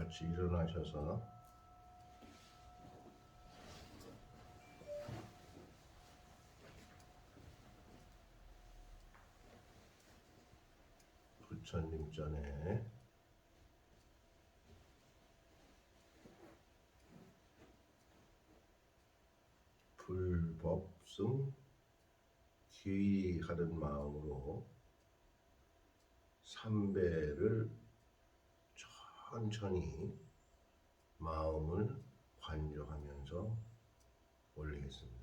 같이 일어나셔서 부처님 전에 불법승 기하는 마음으로 삼배를 천천히 마음을 관조하면서 올리겠습니다.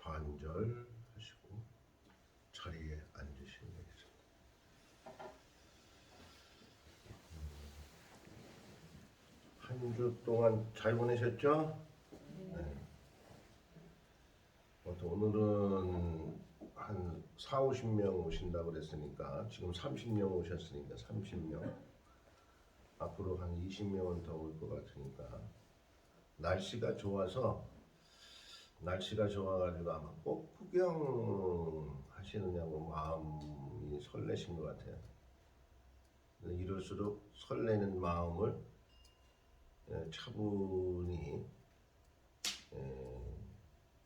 반절 하시고 자리에 앉으시면 되겠습니다. 한 주 동안 잘 보내셨죠? 네. 오늘은 한 4, 50명 오신다고 그랬으니까 지금 30명 오셨으니까 30명 앞으로 한 20명은 더 올 것 같으니까 날씨가 좋아가지고 아마 꼭 구경하시느냐고 마음이 설레신 것 같아요. 이럴수록 설레는 마음을 차분히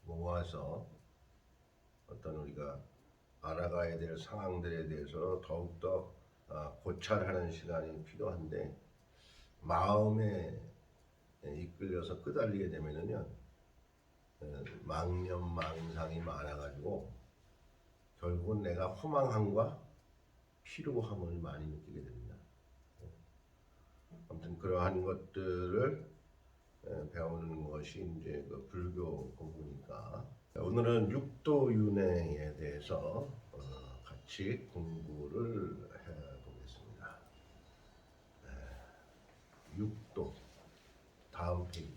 모아서 어떤 우리가 알아가야 될 상황들에 대해서 더욱더 고찰하는 시간이 필요한데 마음에 이끌려서 끄달리게 되면은요 망념 망상이 많아가지고 결국은 내가 허망함과 피로함을 많이 느끼게 됩니다. 아무튼 그러한 것들을 배우는 것이 이제 그 불교 공부니까 오늘은 육도윤회에 대해서 같이 공부를 해보겠습니다. 육도 다음 페이지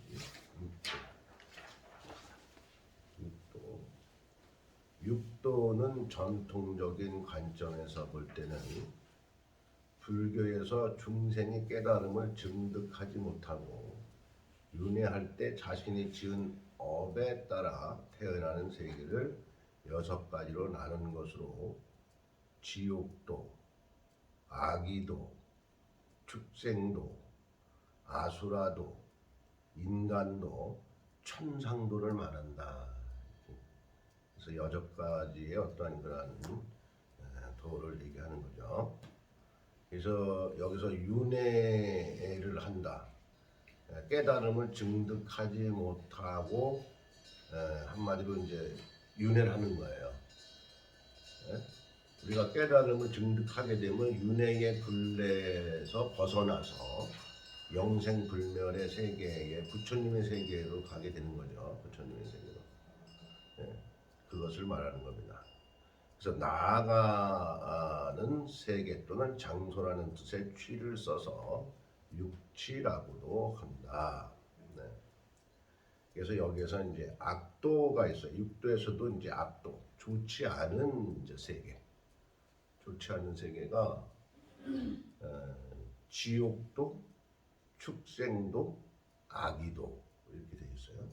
육도는 전통적인 관점에서 볼 때는 불교에서 중생이 깨달음을 증득하지 못하고 윤회할 때 자신이 지은 업에 따라 태어나는 세계를 6가지로 나누는 것으로 지옥도, 아기도, 축생도, 아수라도, 인간도, 천상도를 말한다. 그래서 6가지의 어떠한 그런 도를 얘기하는 거죠. 그래서 여기서 윤회를 한다. 깨달음을 증득하지 못하고 한마디로 이제 윤회를 하는 거예요. 우리가 깨달음을 증득하게 되면 윤회의 굴레에서 벗어나서 영생불멸의 세계에 부처님의 세계로 가게 되는 거죠. 부처님의 세계로. 그것을 말하는 겁니다. 그래서 나아가는 세계 또는 장소라는 뜻의 취를 써서 육치라고도 한다. 네. 그래서 여기에서 이제 악도가 있어요. 육도에서도 이제 악도, 좋지 않은 이제 세계, 좋지 않은 세계가 지옥도, 축생도, 아기도 이렇게 돼 있어요.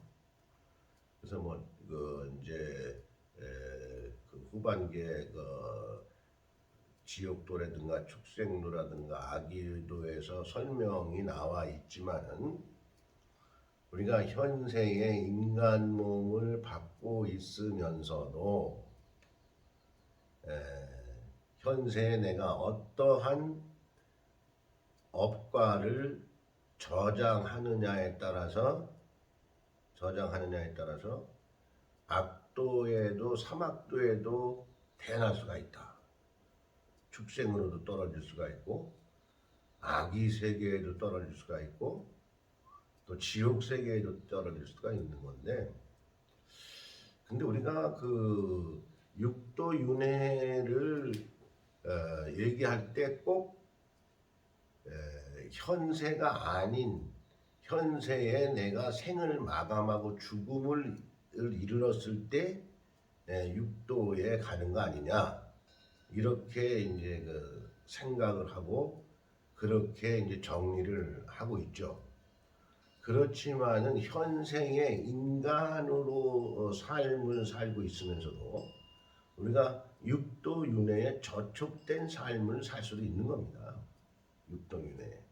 그래서 그 이제 그 후반기에 그 지옥도라든가 축생도라든가 아기도에서 설명이 나와 있지만은 우리가 현세에 인간 몸을 받고 있으면서도 현세에 내가 어떠한 업과를 저장하느냐에 따라서 저장하느냐에 따라서 악도에도 삼악도에도 태어날 수가 있다. 축생으로도 떨어질 수가 있고 악의 세계에도 떨어질 수가 있고 또 지옥 세계에도 떨어질 수가 있는 건데, 근데 우리가 그 육도 윤회를 얘기할 때 꼭 현세가 아닌 현세에 내가 생을 마감하고 죽음을 이르렀을 때 육도에 가는 거 아니냐, 이렇게 이제 그 생각을 하고 그렇게 이제 정리를 하고 있죠. 그렇지만은 현생에 인간으로 삶을 살고 있으면서도 우리가 육도 윤회에 저촉된 삶을 살 수도 있는 겁니다. 육도 윤회.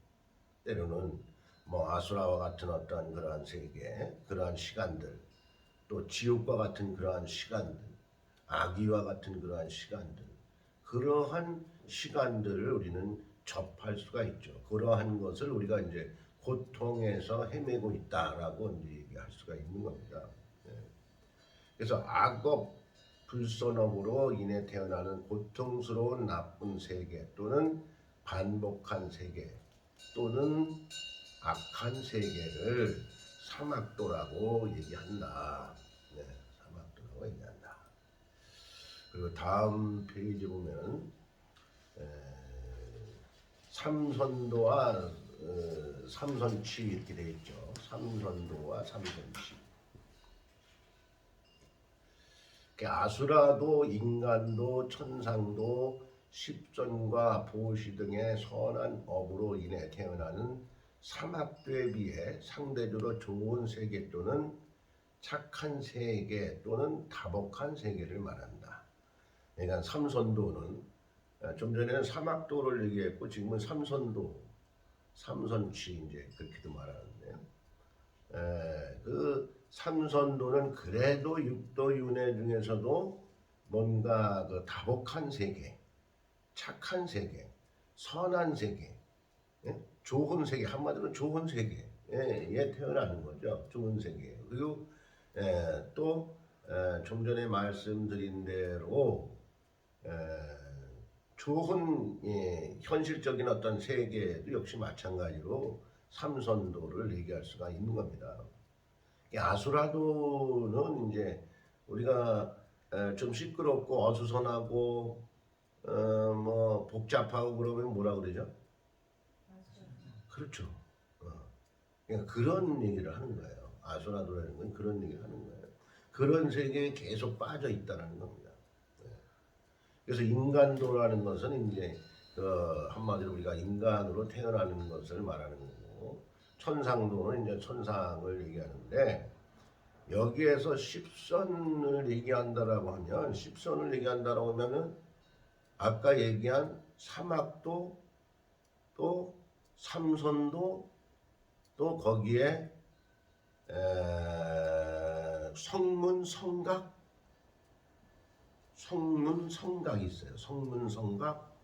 때로는 뭐 아수라와 같은 어떠한 그러한 세계, 그러한 시간들, 또 지옥과 같은 그러한 시간들, 악의와 같은 그러한 시간들, 그러한 시간들을 우리는 접할 수가 있죠. 그러한 것을 우리가 이제 고통에서 헤매고 있다라고 이제 얘기할 수가 있는 겁니다. 그래서 악업, 불선업으로 인해 태어나는 고통스러운 나쁜 세계 또는 반복한 세계 또는 악한 세계를 삼악도라고 얘기한다. 삼악도라고 얘기한다. 그리고 다음 페이지 보면 삼선도와 삼선치 이렇게 되어 있죠. 삼선도와 삼선치. 아수라도, 인간도, 천상도, 십선과 보시 등의 선한 업으로 인해 태어나는 삼악도에 비해 상대적으로 좋은 세계 또는 착한 세계 또는 다복한 세계를 말한다. 그러니까 삼선도는 좀 전에는 삼악도를 얘기했고 지금은 삼선도, 삼선치 이제 그렇게도 말하는데요. 그 삼선도는 그래도 육도 윤회 중에서도 뭔가 그 다복한 세계, 착한 세계, 선한 세계, 좋은 세계, 한마디로 좋은 세계에 태어나는 거죠. 좋은 세계. 그리고 또 좀 전에 말씀드린 대로 좋은 현실적인 어떤 세계도 역시 마찬가지로 삼선도를 얘기할 수가 있는 겁니다. 아수라도는 이제 우리가 좀 시끄럽고 어수선하고 뭐 복잡하고 그러면 뭐라 그러죠? 그렇죠. 그러니까 그런 얘기를 하는 거예요. 아수라도라는 건 그런 얘기를 하는 거예요. 그런 세계에 계속 빠져 있다는 겁니다. 그래서 인간도라는 것은 이제 한마디로 우리가 인간으로 태어나는 것을 말하는 거고, 천상도는 이제 천상을 얘기하는데, 여기에서 십선을 얘기한다라고 하면, 십선을 얘기한다라고 하면은 아까 얘기한 삼악도, 또 삼선도, 또 거기에 성문, 성각, 성문, 성각이 있어요. 성문, 성각,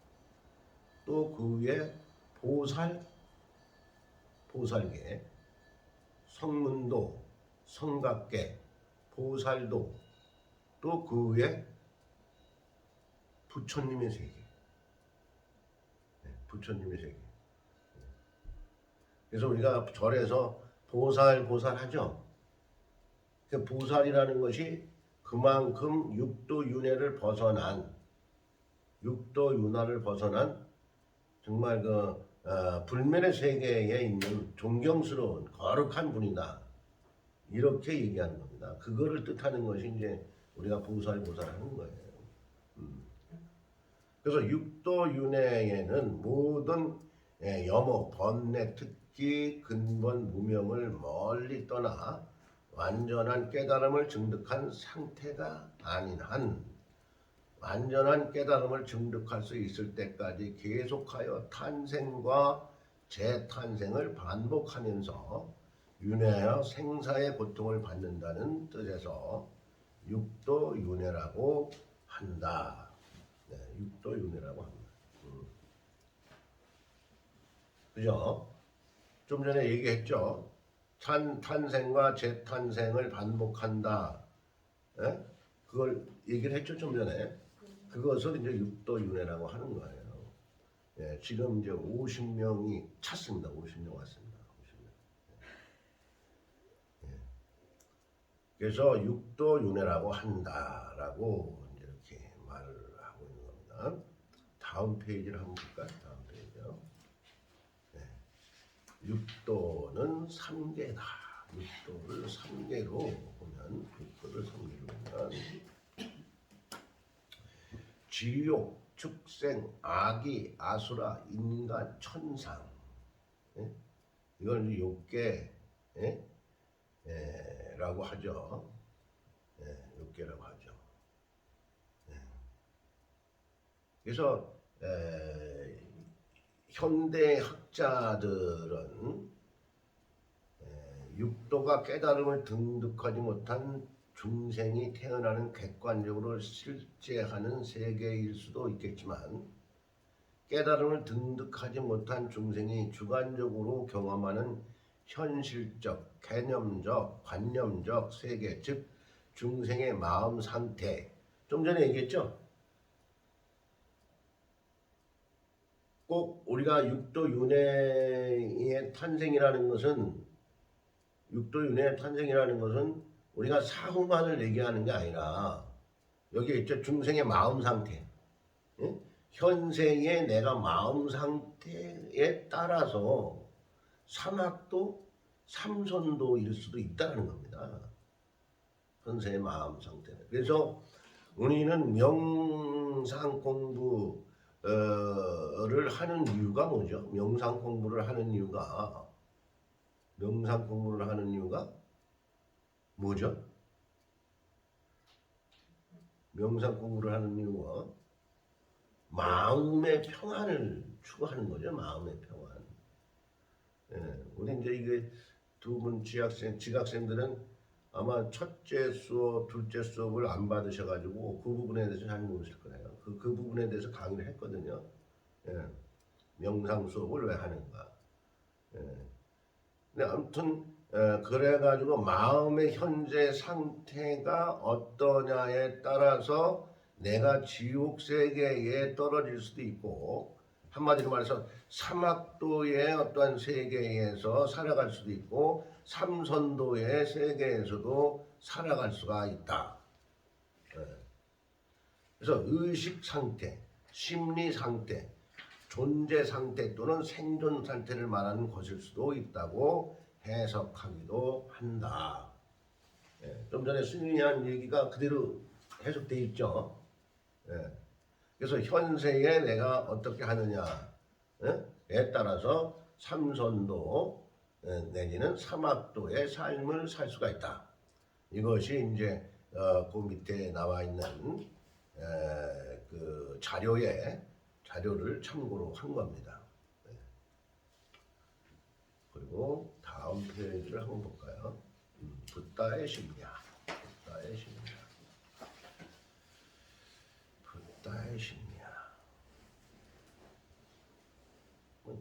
또 그 위에 보살, 보살계, 성문도, 성각계, 보살도, 또 그 위에 부처님의 세계, 부처님의 세계. 그래서 우리가 절에서 보살, 보살 하죠. 그 보살이라는 것이 그만큼 육도 윤회를 벗어난, 육도 윤화를 벗어난 정말 그 불면의 세계에 있는 존경스러운 거룩한 분이다. 이렇게 얘기하는 겁니다. 그거를 뜻하는 것이 이제 우리가 보살, 보살하는 거예요. 그래서 육도 윤회에는 모든 염호, 번뇌, 특기, 근본, 무명을 멀리 떠나 완전한 깨달음을 증득한 상태가 아닌 한 완전한 깨달음을 증득할 수 있을 때까지 계속하여 탄생과 재탄생을 반복하면서 윤회하여 생사의 고통을 받는다는 뜻에서 육도 윤회라고 한다. 육도 윤회라고 합니다. 그죠? 좀 전에 얘기했죠. 탄생과 재탄생을 반복한다. 예? 그걸 얘기를 했죠 좀 전에. 그것을 이제 육도윤회라고 하는 거예요. 예, 지금 이제 50명이 찼습니다. 50명 왔습니다. 50명. 예. 그래서 육도윤회라고 한다라고 이제 이렇게 말을 하고 있는 겁니다. 다음 페이지를 한번 볼까요? 다음 페이지요. 예. 육도는 3개다. 육도를 3개로 보면 육도를 3개로 보면 지옥, 축생, 아기, 아수라, 인간, 천상. 예? 이걸 욕계 예? 라고 하죠. 예, 욕계라고 하죠. 예. 그래서 현대 학자들은 육도가 깨달음을 등득하지 못한 중생이 태어나는 객관적으로 실제하는 세계일 수도 있겠지만 깨달음을 등득하지 못한 중생이 주관적으로 경험하는 현실적, 개념적, 관념적 세계, 즉 중생의 마음 상태, 좀 전에 얘기했죠? 꼭 우리가 육도윤회의 탄생이라는 것은 우리가 사후만을 얘기하는 게 아니라 여기 있죠. 중생의 마음 상태. 예? 현생의 내가 마음 상태에 따라서 삼학도 삼선도일 수도 있다는 겁니다. 현생의 마음 상태는. 그래서 우리는 명상 공부를 하는 이유가 뭐죠? 명상 공부를 하는 이유가 뭐죠? 명상 공부를 하는 이유가 마음의 평안을 추구하는 거죠. 마음의 평안. 예, 우리 이제 이게 두 분 지각생들은 아마 첫째 수업, 둘째 수업을 안 받으셔가지고 그 부분에 대해서 잘 모르실 거예요. 그 부분에 대해서 강의를 했거든요. 예, 명상 수업을 왜 하는가. 예. 근데 아무튼 그래가지고 마음의 현재 상태가 어떠냐에 따라서 내가 지옥 세계에 떨어질 수도 있고 한마디로 말해서 삼학도의 어떠한 세계에서 살아갈 수도 있고 삼선도의 세계에서도 살아갈 수가 있다. 그래서 의식 상태, 심리 상태, 존재 상태 또는 생존 상태를 말하는 것일 수도 있다고 해석하기도 한다. 좀 전에 스님이 한 얘기가 그대로 해석되어 있죠. 그래서 현세에 내가 어떻게 하느냐에 따라서 삼선도 내지는 삼학도의 삶을 살 수가 있다. 이것이 이제 그 밑에 나와 있는 그 자료를 참고로 한 겁니다. 그리고 다음 페이지를 한번 볼까요? 붓다의 심리학.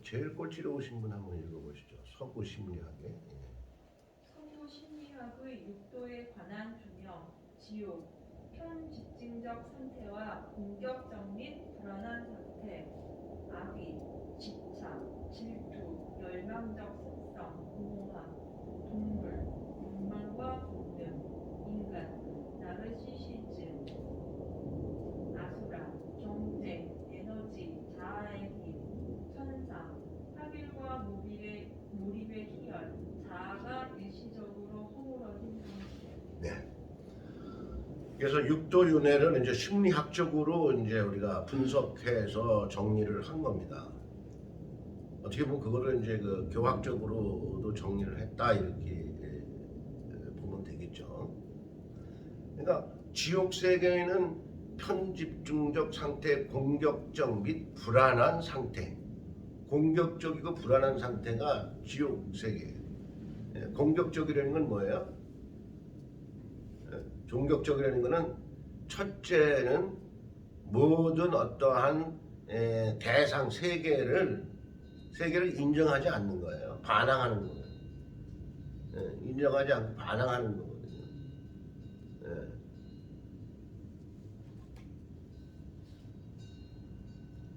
제일 꼴찌로 오신 분 한번 읽어보시죠. 서구 심리학의. 서구 심리학의 육도에 관한 조명, 지옥, 편집증적 상태와 공격적 및 불안한 상태, 악의, 집착, 질투, 열망적 습성, 공허함, 동물, 욕망과 본능, 인간, 나르시시즘, 아수라, 경쟁, 에너지, 자아의 힘, 천상, 하길과 몰입의 희열, 자아가 일시적으로 허물어진 상태. 네. 그래서 육도윤회를 이제 심리학적으로 이제 우리가 분석해서 정리를 한 겁니다. 어떻게 보면 그거를 이제 그 교학적으로도 정리를 했다 이렇게 보면 되겠죠. 그러니까 지옥 세계에는 편집중적 상태, 공격적 및 불안한 상태, 공격적이고 불안한 상태가 지옥 세계예요. 공격적이라는 건 뭐예요? 종격적이라는 것은 첫째는 모든 어떠한 대상 세계를 인정하지 않는 거예요. 반항하는 거예요. 인정하지 않고 반항하는 거거든요. 예.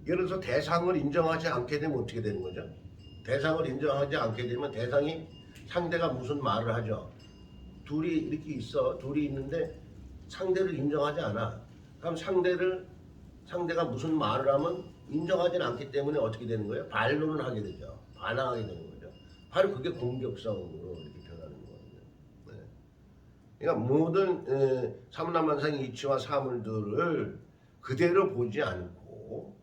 예를 들어서 대상을 인정하지 않게 되면 어떻게 되는 거죠? 대상을 인정하지 않게 되면 대상이 상대가 무슨 말을 하죠? 둘이 이렇게 있어. 둘이 있는데 상대를 인정하지 않아. 그럼 상대가 무슨 말을 하면 인정하지 않기 때문에 어떻게 되는 거예요? 반론을 하게 되죠. 반항하게 되는 거죠. 바로 그게 공격성으로 이렇게 변하는 거거든요. 네. 그러니까 모든 삼라만상의 이치와 사물들을 그대로 보지 않고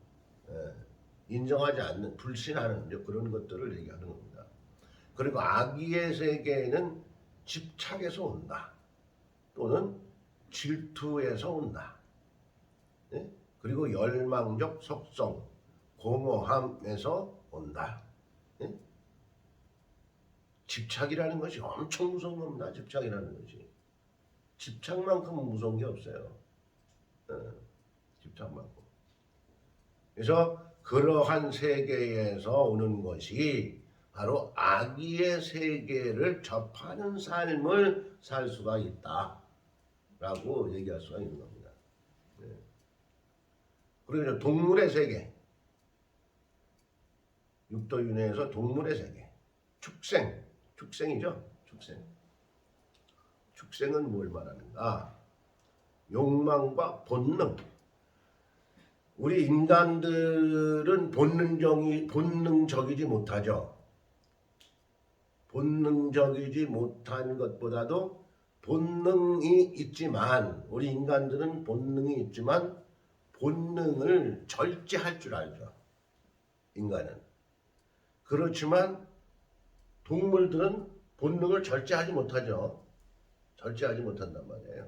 인정하지 않는 불신하는 그런 것들을 얘기하는 겁니다. 그리고 악의의 세계는 집착에서 온다. 또는 질투에서 온다. 네? 그리고 열망적 속성, 공허함에서 온다. 네? 집착이라는 것이 엄청 무서운 겁니다. 집착이라는 것이. 집착만큼은 무서운 게 없어요. 집착만큼. 그래서 그러한 세계에서 오는 것이 바로 악의의 세계를 접하는 삶을 살 수가 있다라고 얘기할 수가 있는 겁니다. 네. 그리고 동물의 세계, 육도윤회에서 동물의 세계, 축생이죠. 축생은 뭘 말하는가? 욕망과 본능. 우리 인간들은 본능적이지 못하죠. 본능적이지 못한 것보다도 본능이 있지만, 우리 인간들은 본능이 있지만 본능을 절제할 줄 알죠. 인간은. 그렇지만 동물들은 본능을 절제하지 못하죠. 절제하지 못한단 말이에요.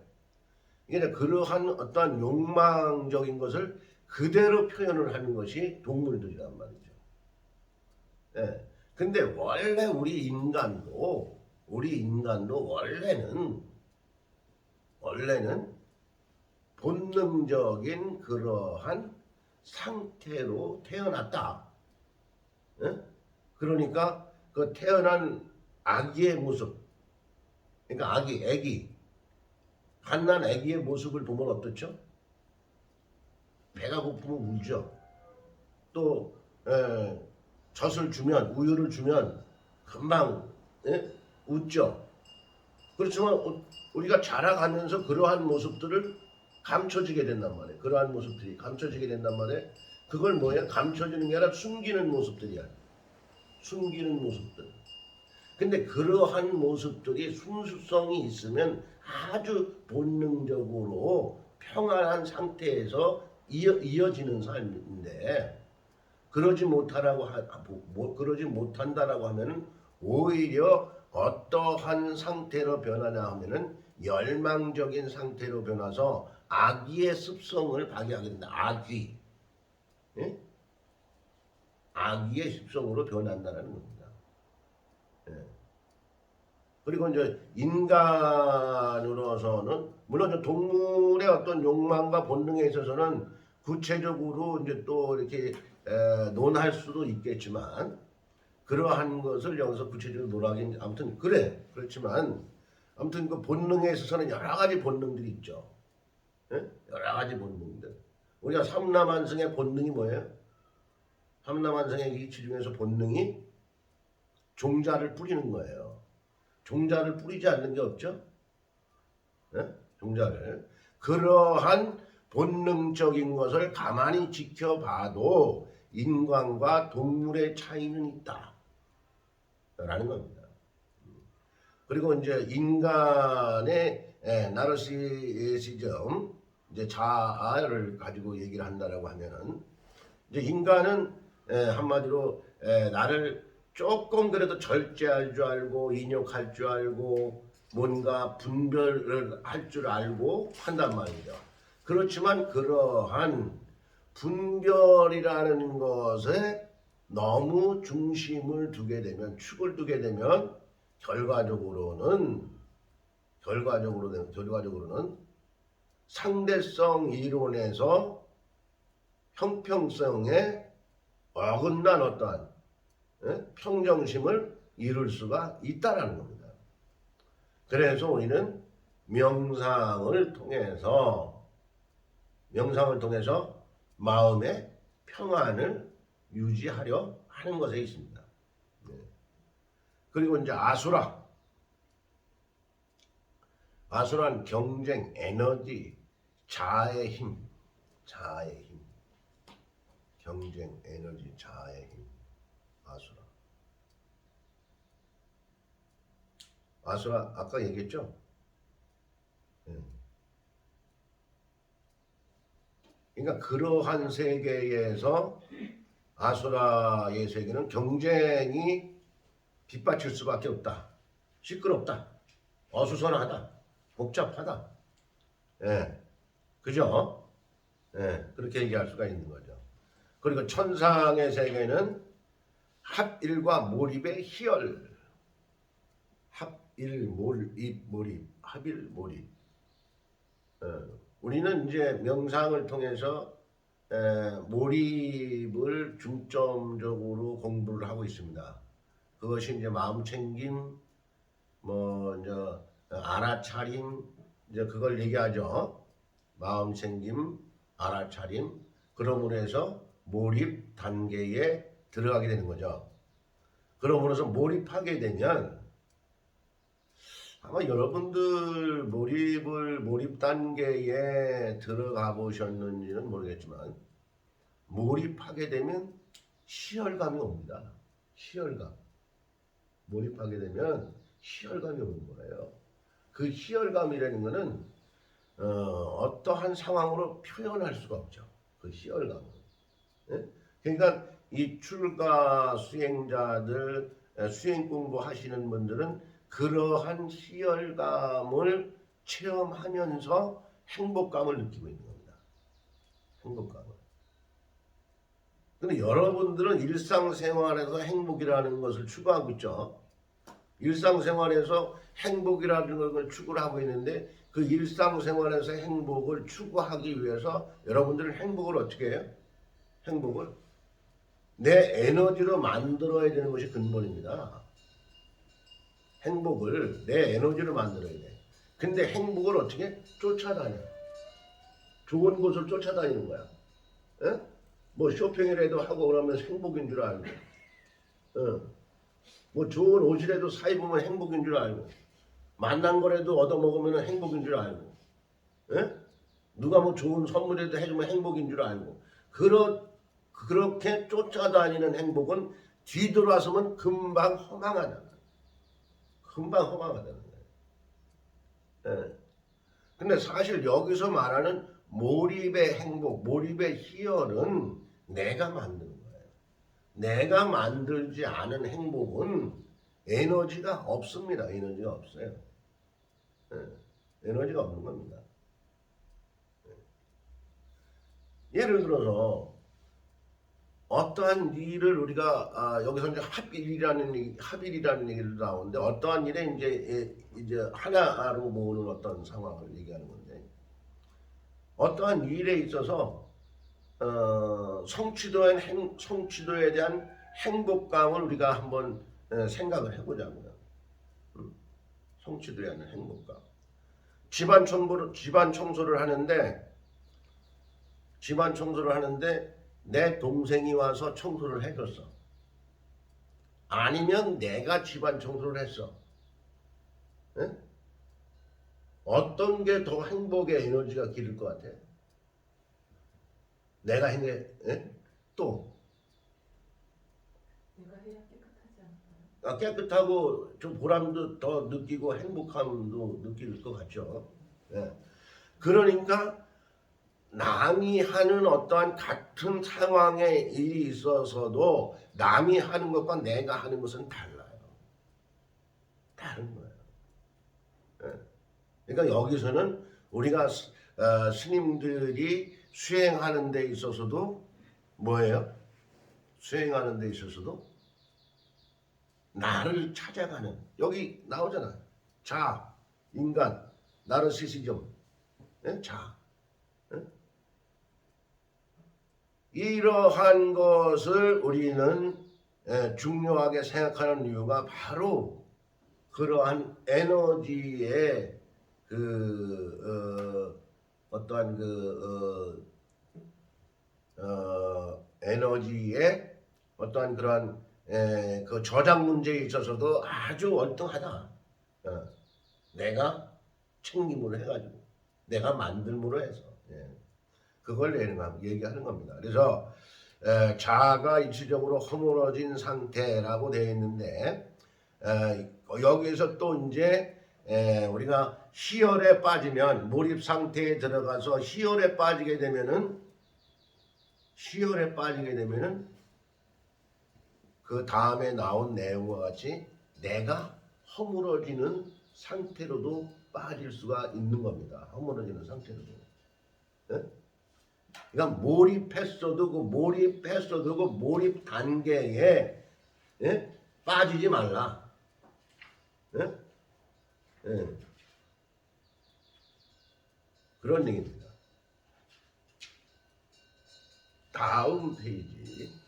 그러니까 그러한 어떤 욕망적인 것을 그대로 표현을 하는 것이 동물들이란 말이죠. 예. 근데 원래 우리 인간도 원래는 본능적인 그러한 상태로 태어났다. 예? 그러니까 그 태어난 아기의 모습, 그러니까 애기, 갓난 아기의 모습을 보면 어떻죠? 배가 고프면 울죠. 또 젖을 주면, 우유를 주면 금방 웃죠. 그렇지만 우리가 자라가면서 그러한 모습들을 감춰지게 된단 말이에요. 그러한 모습들이 감춰지게 된단 말이에요. 그걸 뭐예요? 감춰지는 게 아니라 숨기는 모습들이야. 숨기는 모습들. 근데 그러한 모습들이 순수성이 있으면 아주 본능적으로 평안한 상태에서 이어지는 삶인데, 그러지 못한다라고 하면은 오히려 어떠한 상태로 변하냐 하면은 열망적인 상태로 변해서 악의의 습성을 발휘하게 된다. 악의. 예? 악의의 습성으로 변한다는 겁니다. 예. 그리고 이제 인간으로서는 물론 동물의 어떤 욕망과 본능에 있어서는 구체적으로 이제 또 이렇게 논할 수도 있겠지만, 그러한 것을 여기서 구체적으로 논하긴 아무튼 그렇지만 아무튼 그 본능에 있어서는 여러 가지 본능들이 있죠. 예? 여러 가지 본능들. 우리가 삼라만성의 본능이 뭐예요? 삼라만성의 이치 중에서 본능이 종자를 뿌리는 거예요. 종자를 뿌리지 않는 게 없죠? 예? 종자를. 그러한 본능적인 것을 가만히 지켜봐도 인간과 동물의 차이는 있다. 라는 겁니다. 그리고 이제 인간의 나르시시즘, 이제 자아를 가지고 얘기를 한다라고 하면은, 이제 인간은 한마디로 나를 조금 그래도 절제할 줄 알고 인욕할 줄 알고 뭔가 분별을 할 줄 알고 한단 말이죠. 그렇지만 그러한 분별이라는 것에 너무 중심을 두게 되면, 축을 두게 되면 결과적으로는 상대성 이론에서 형평성에 어긋난 어떠한 평정심을 이룰 수가 있다라는 겁니다. 그래서 우리는 명상을 통해서 마음의 평안을 유지하려 하는 것에 있습니다. 네. 그리고 이제 아수라는 경쟁, 에너지, 자아의 힘, 경쟁, 에너지, 자아의 힘, 아수라 아까 얘기했죠? 네. 그러니까 그러한 세계에서 아수라의 세계는 경쟁이 빗받칠 수밖에 없다. 시끄럽다. 어수선하다. 복잡하다. 예. 그죠? 예. 그렇게 얘기할 수가 있는 거죠. 그리고 천상의 세계는 합일과 몰입의 희열. 합일, 몰입. 우리는 이제 명상을 통해서 몰입을 중점적으로 공부를 하고 있습니다. 그것이 이제 마음 챙김, 뭐 이제 알아차림, 이제 그걸 얘기하죠. 마음 챙김, 알아차림. 그러므로 해서 몰입 단계에 들어가게 되는 거죠. 그러므로 해서 몰입하게 되면 아마 여러분들 몰입 단계에 들어가 보셨는지는 모르겠지만 몰입하게 되면 희열감이 옵니다. 희열감. 몰입하게 되면 희열감이 오는 거예요. 그 희열감이라는 거는 어떠한 상황으로 표현할 수가 없죠. 그 희열감은. 예? 그러니까 이 출가 수행자들, 수행 공부하시는 분들은 그러한 희열감을 체험하면서 행복감을 느끼고 있는 겁니다. 행복감을. 근데 여러분들은 일상생활에서 행복이라는 것을 추구하고 있죠. 일상생활에서 행복이라는 걸 추구를 하고 있는데 그 일상생활에서 행복을 추구하기 위해서 여러분들은 행복을 어떻게 해요? 행복을 내 에너지로 만들어야 되는 것이 근본입니다. 행복을 내 에너지로 만들어야 돼. 근데 행복을 어떻게 쫓아다녀? 좋은 곳을 쫓아다니는 거야. 에? 뭐 쇼핑이라도 하고 그러면 행복인 줄 알고, 뭐 좋은 옷이라도 사 입으면 행복인 줄 알고, 만난 거라도 얻어먹으면 행복인 줄 알고, 에? 누가 뭐 좋은 선물이라도 해주면 행복인 줄 알고, 그렇게 쫓아다니는 행복은 뒤돌아서면 금방 허망하다. 금방 허망하다는 거예요. 예. 근데 사실 여기서 말하는 몰입의 행복, 몰입의 희열은 내가 만드는 거예요. 내가 만들지 않은 행복은 에너지가 없습니다. 에너지가 없어요. 예. 에너지가 없는 겁니다. 예를 들어서 어떠한 일을 우리가 여기서 이제 합일이라는 얘기를 나오는데 어떠한 일에 이제 하나로 모으는 어떤 상황을 얘기하는 건데 어떠한 일에 있어서 성취도에 대한 행복감을 우리가 한번 생각을 해보자고요. 성취도에 대한 행복감. 집안 청소를 하는데 내 동생이 와서 청소를 해줬어. 아니면 내가 집안 청소를 했어. 에? 어떤 게 더 행복의 에너지가 기를 것 같아? 내가 또 내가 해야 깨끗하지 않을까요? 깨끗하고 좀 보람도 더 느끼고 행복함도 느낄 것 같죠. 예. 그러니까 남이 하는 어떠한 같은 상황의 일이 있어서도 남이 하는 것과 내가 하는 것은 달라요. 다른 거예요. 예. 그러니까 여기서는 우리가 스님들이 수행하는 데 있어서도 뭐예요? 수행하는 데 있어서도 나를 찾아가는 여기 나오잖아. 자, 인간, 나르시시즘, 자. 이러한 것을 우리는 중요하게 생각하는 이유가 바로 그러한 에너지의 어떠한 에너지의 어떠한 그러한 그 저장 문제에 있어서도 아주 월등하다. 내가 책임으로 해가지고 내가 만들므로 해서 그걸 얘기하는 겁니다. 그래서 자아가 일시적으로 허물어진 상태라고 되어 있는데 여기에서 또 이제 우리가 희열에 빠지면 몰입 상태에 들어가서 희열에 빠지게 되면은 그 다음에 나온 내용과 같이 내가 허물어지는 상태로도 빠질 수가 있는 겁니다. 허물어지는 상태로도. 예? 그러니까 몰입했어도 그 몰입 단계에 빠지지 말라. 예? 예. 그런 얘기입니다. 다음 페이지.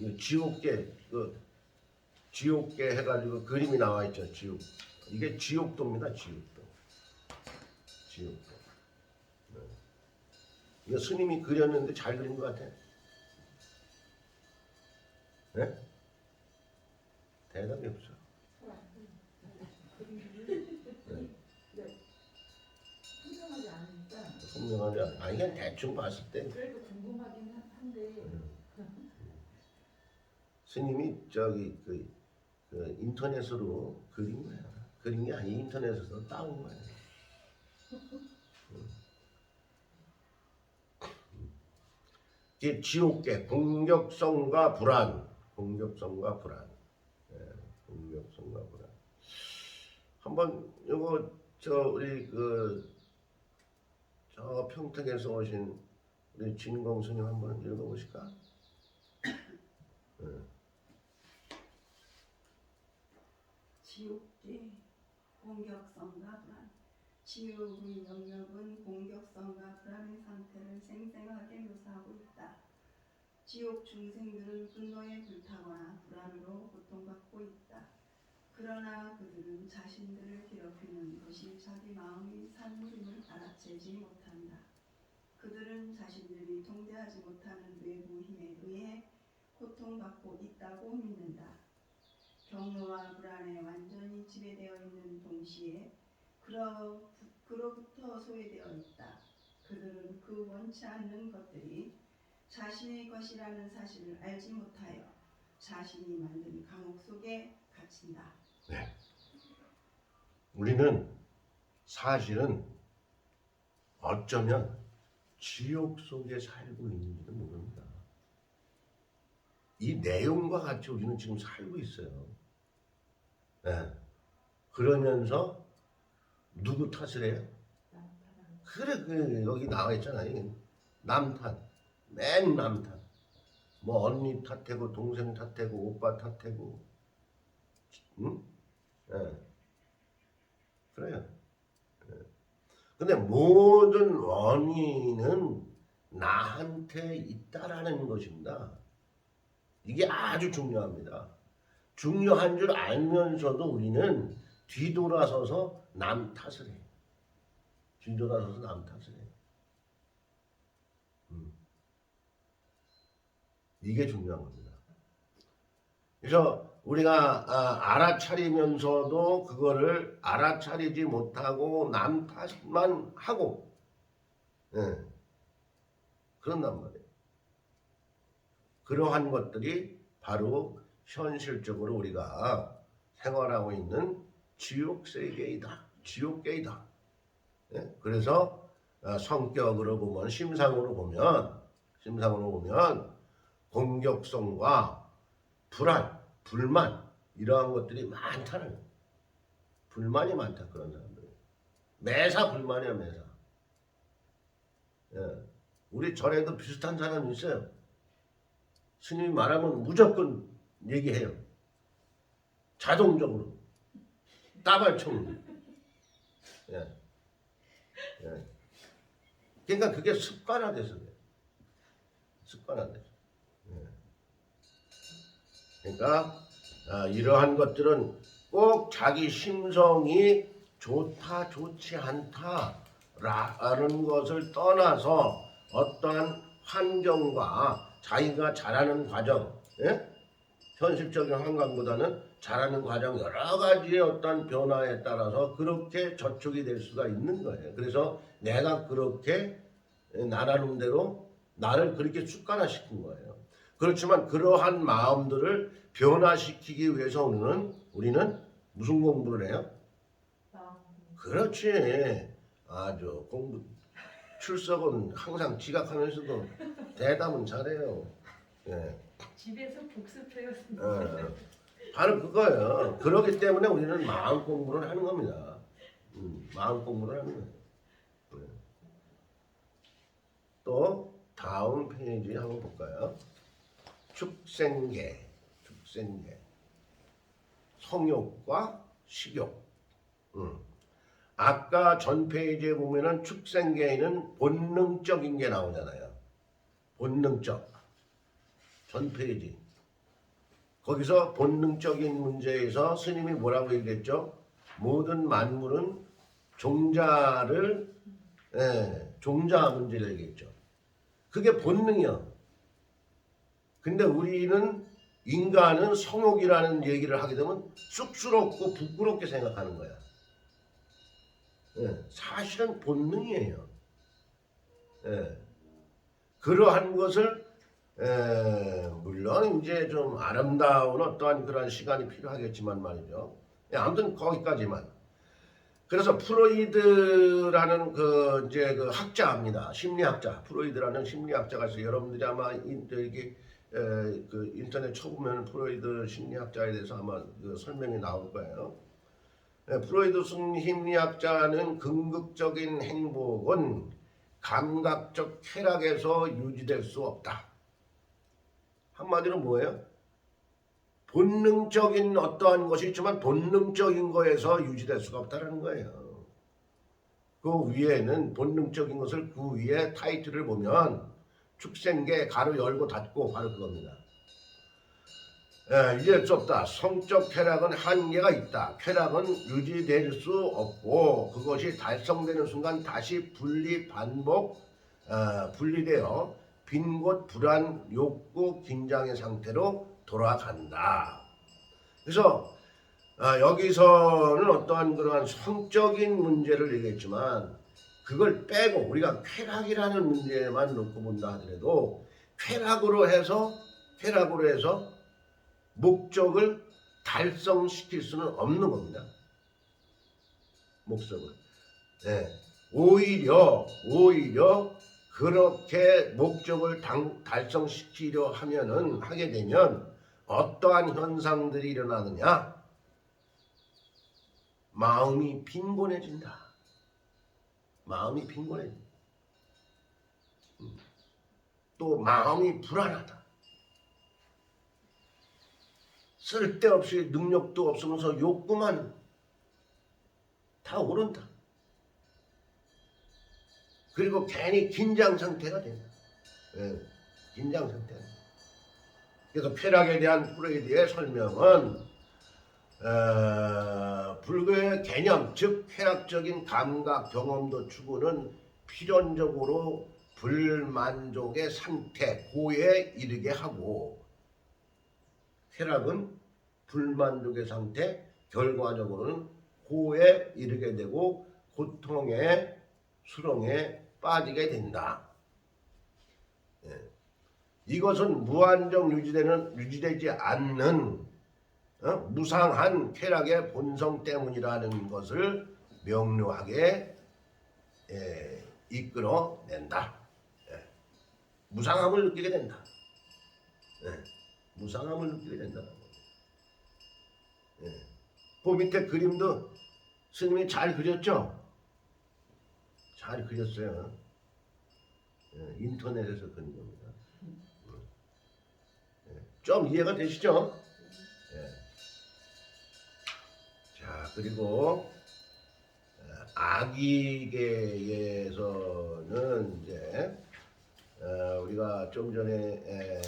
이 지옥계 해가지고 그림이 나와 있죠. 지옥. 이게 지옥도입니다. 지옥도. 네. 이거 스님이 그렸는데 잘 그린 것 같아. 네? 대답이 없어. 분명하지 않으니까. 분명하지 않아. 아니 그냥 대충 봤을 때. 그래도 궁금하긴 한데. 스님이 저기 그 인터넷으로 그린 거야. 그린 게 아니 인터넷에서 따온 거야. 이제 지옥계 공격성과 불안. 공격성과 불안. 한번 이거 우리 저 평택에서 오신 우리 진공 스님 한번 읽어보실까? 지옥계 공격성과 불안. 지옥의 영역은 공격성과 불안의 상태를 생생하게 묘사하고 있다. 지옥 중생들은 분노에 불타거나 불안으로 고통받고 있다. 그러나 그들은 자신들을 괴롭히는 것이 자기 마음의 산물임을 알아채지 못한다. 그들은 자신들이 통제하지 못하는 외부 힘에 의해 고통받고 있다고 믿는다. 경로와 불안에 완전히 지배되어 있는 동시에 그로부터 소외되어 있다. 그들은 그 원치 않는 것들이 자신의 것이라는 사실을 알지 못하여 자신이 만든 감옥 속에 갇힌다. 네. 우리는 사실은 어쩌면 지옥 속에 살고 있는지도 모릅니다. 이 내용과 같이 우리는 지금 살고 있어요. 네. 그러면서 누구 탓을 해요? 그래, 여기 나와 있잖아요. 남 탓, 맨 남 탓. 뭐 언니 탓하고 동생 탓하고 오빠 탓하고, 응? 네. 그래요. 네. 근데 모든 원인은 나한테 있다라는 것입니다. 이게 아주 중요합니다. 중요한 줄 알면서도 우리는 뒤돌아서서 남 탓을 해. 뒤돌아서서 남 탓을 해. 이게 중요한 겁니다. 그래서 우리가 알아차리면서도 그거를 알아차리지 못하고 남 탓만 하고 그런단 말이에요. 그러한 것들이 바로 현실적으로 우리가 생활하고 있는 지옥세계이다. 지옥계이다. 그래서 성격으로 보면 심상으로 보면 공격성과 불안, 불만 이러한 것들이 많다는 거예요. 불만이 많다 그런 사람들. 매사 불만이야 매사. 우리 절에도 비슷한 사람이 있어요. 스님이 말하면 무조건 얘기해요. 자동적으로 따발총. 그러니까 그게 습관화돼서 그래요. 습관화돼서. 그러니까 이러한 것들은 꼭 자기 심성이 좋다 좋지 않다라는 것을 떠나서 어떠한 환경과 자기가 자라는 과정, 예? 현실적인 환경보다는 자라는 과정 여러 가지의 어떤 변화에 따라서 그렇게 저촉이 될 수가 있는 거예요. 그래서 내가 그렇게 나라는 대로 나를 그렇게 습관화시킨 거예요. 그렇지만 그러한 마음들을 변화시키기 위해서 우리는 무슨 공부를 해요? 그렇지. 아주 공부 출석은 항상 지각하면서도 대답은 잘해요. 예. 집에서 복습해요. 바로 그거예요. 그렇기 때문에 우리는 마음 공부를 하는 겁니다. 마음 공부를 하는 거예요. 네. 또 다음 페이지 한번 볼까요? 축생계, 성욕과 식욕. 아까 전 페이지에 보면은 축생계에는 본능적인 게 나오잖아요. 본능적. 전 페이지. 거기서 본능적인 문제에서 스님이 뭐라고 얘기했죠? 모든 만물은 종자를 종자 문제를 얘기했죠. 그게 본능이야. 근데 우리는 인간은 성욕이라는 얘기를 하게 되면 쑥스럽고 부끄럽게 생각하는 거야. 사실은 본능이에요. 그러한 것을 물론 이제 좀 아름다운 어떠한 그런 시간이 필요하겠지만 말이죠. 아무튼 거기까지만. 그래서 프로이드라는 그 학자입니다. 심리학자. 프로이드라는 심리학자가 있어요. 여러분들이 아마 그 인터넷 쳐보면 프로이드 심리학자에 대해서 아마 그 설명이 나올 거예요. 프로이드 심리학자는 긍극적인 행복은 감각적 쾌락에서 유지될 수 없다. 한마디로 뭐예요? 본능적인 어떠한 것이 있지만 본능적인 거에서 유지될 수가 없다는 거예요. 그 위에는 본능적인 것을 그 위에 타이틀을 보면 축생계 가로 열고 닫고 바로 그겁니다. 유지될 수 없다. 성적 쾌락은 한계가 있다. 쾌락은 유지될 수 없고 그것이 달성되는 순간 다시 분리되어 빈 곳 불안, 욕구, 긴장의 상태로 돌아간다. 그래서 여기서는 어떠한 그러한 성적인 문제를 얘기했지만 그걸 빼고 우리가 쾌락이라는 문제만 놓고 본다 하더라도 쾌락으로 해서 목적을 달성시킬 수는 없는 겁니다. 목적을. 오히려 그렇게 목적을 하게 되면 어떠한 현상들이 일어나느냐? 마음이 빈곤해진다. 또 마음이 불안하다. 쓸데없이 능력도 없으면서 욕구만 다 오른다. 그리고 괜히 긴장 상태가 된다. 긴장 상태가 된다. 그래서 쾌락에 대한 프로이드의 설명은 불교의 개념, 즉 쾌락적인 감각, 경험도 추구는 필연적으로 불만족의 상태, 고에 이르게 하고 쾌락은 불만족의 상태, 결과적으로는 고에 이르게 되고 고통의 수렁에 빠지게 된다. 이것은 무한정 유지되지 않는 무상한 쾌락의 본성 때문이라는 것을 명료하게 이끌어낸다. 무상함을 느끼게 된다. 무상함을 느끼게 된다. 그 밑에 그림도 스님이 잘 그렸죠? 잘 그렸어요. 인터넷에서 그린 겁니다. 좀 이해가 되시죠? 자, 그리고 아기계에서는 이제 우리가 좀 전에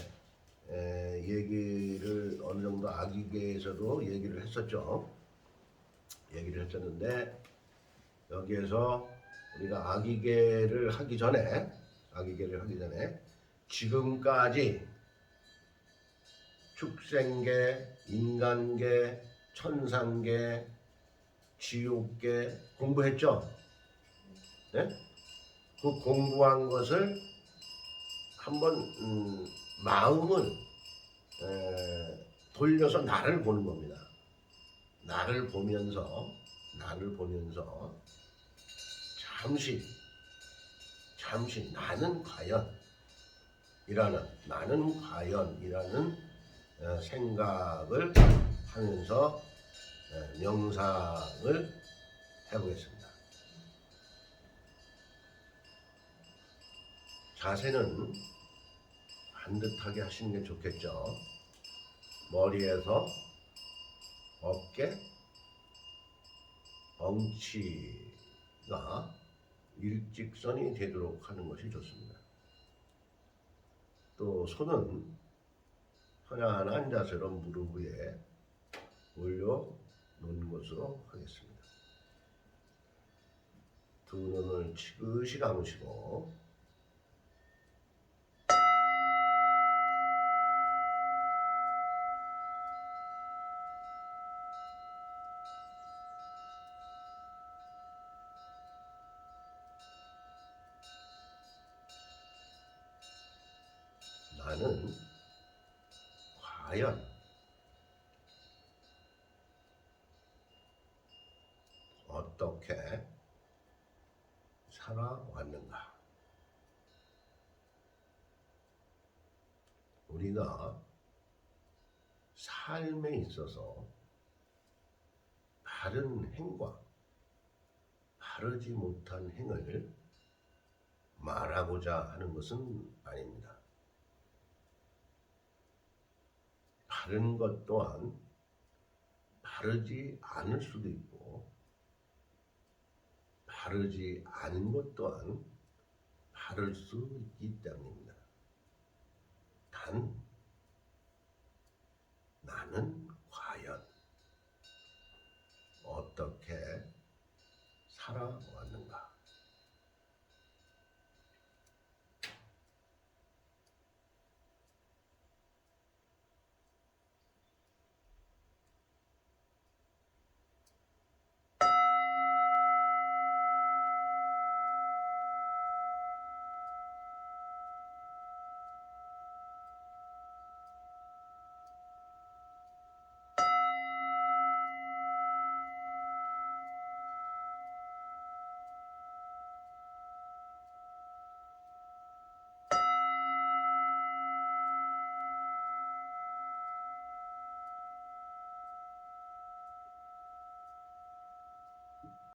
얘기를 어느 정도 아기계에서도 얘기를 했었죠. 얘기를 했었는데 여기에서 우리가 아기계를 하기 전에 지금까지 축생계, 인간계, 천상계, 지옥계 공부했죠? 네? 그 공부한 것을 한번 마음을 돌려서 나를 보는 겁니다. 나를 보면서 잠시 나는 과연이라는 생각을 하면서 명상을 해보겠습니다. 자세는 반듯하게 하시는 게 좋겠죠. 머리에서 어깨, 엉치가 일직선이 되도록 하는 것이 좋습니다. 또 손은 편안한 자세로 무릎 위에 올려놓는 것으로 하겠습니다. 두 눈을 지그시 감으시고 나는 과연 어떻게 살아왔는가? 우리가 삶에 있어서 바른 행과 바르지 못한 행을 말하고자 하는 것은 아닙니다. 바른 것 또한 바르지 않을 수도 있고 바르지 않은 것 또한 바를 수 있기 때문입니다. 단 나는